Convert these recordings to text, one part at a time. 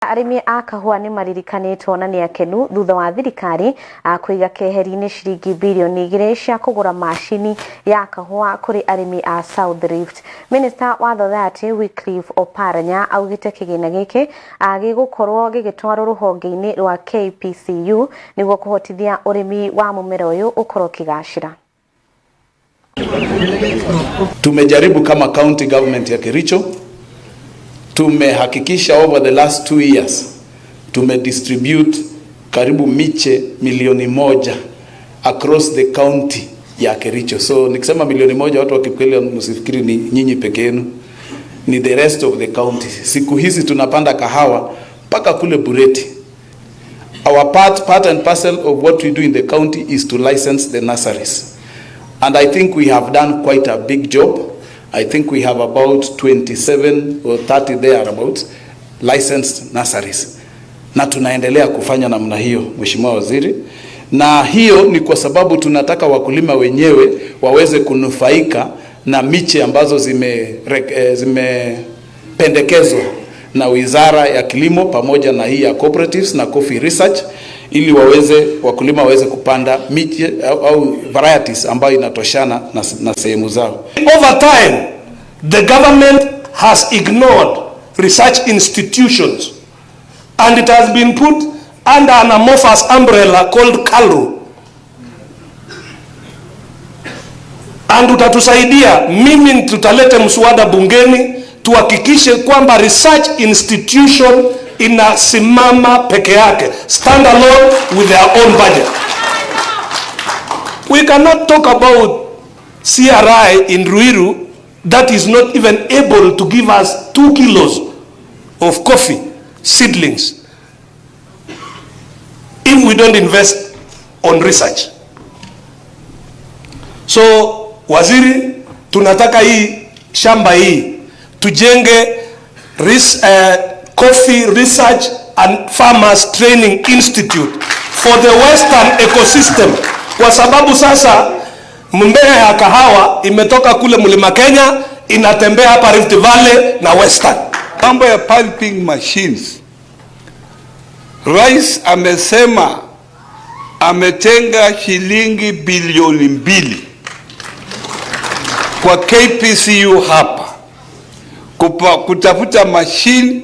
Arimi a kahua ni maririkanitwo na ni akenu thutha wa thirikari kuiga keheri-ini ciringi bilioni 2 cia kugura mashini ya kahua kuri arimi a South Rift. Minister wa Thothati Wycliffe Oparanya augite kigina giki gigukorwo gigitwarwo ruhonge-ini rwa KPCU niguo kuhotithia urimi wa mumera uyu ukorwo kigacira. Tumejaribu kama county government ya Kericho, tumehakikisha over the last 2 years tumedistribute karibu miche milioni 1 across the county ya Kericho. So nikisema milioni 1 watu wakikweli msifikiri ni nyinyi peke yenu, ni the rest of the county. Siku hizi tunapanda kahawa mpaka kule Bureti. Our part and parcel of what we do in the county is to license the nurseries, and I think we have done quite a big job. I think we have about 27 or 30 thereabouts licensed nurseries. Na tunaendelea kufanya namna hiyo, Mheshimiwa Waziri. Na hiyo ni kwa sababu tunataka wakulima wenyewe waweze kunufaika na miche ambazo zimependekezwa na Wizara ya Kilimo pamoja na hii ya cooperatives na coffee research, ili wakulima waweze kupanda miche au varieties ambayo inatoshana na sehemu zao. Over time, the government has ignored research institutions and it has been put under an amorphous umbrella called KALRO. And utatusaidia, mimi tutalete mswada bungeni tuhakikishe kwamba research institution inasimama peke yake, stand alone with their own budget. We cannot talk about CRI in Ruiru that is not even able to give us 2 kilos of coffee seedlings if we don't invest on research. So waziri, tunataka hii shamba hii tujenge Coffee Research and Farmers Training Institute for the Western ecosystem, kwa sababu sasa mmea ya kahawa imetoka kule Mlima Kenya inatembea hapa Rift Valley na Western. Mambo ya pulping machines, Rais amesema ametenga shilingi bilioni 2 kwa KPCU hapa kutafuta machine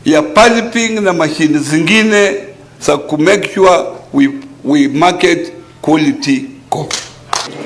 ya pulping na machine zingine za ku make sure we market quality coffee.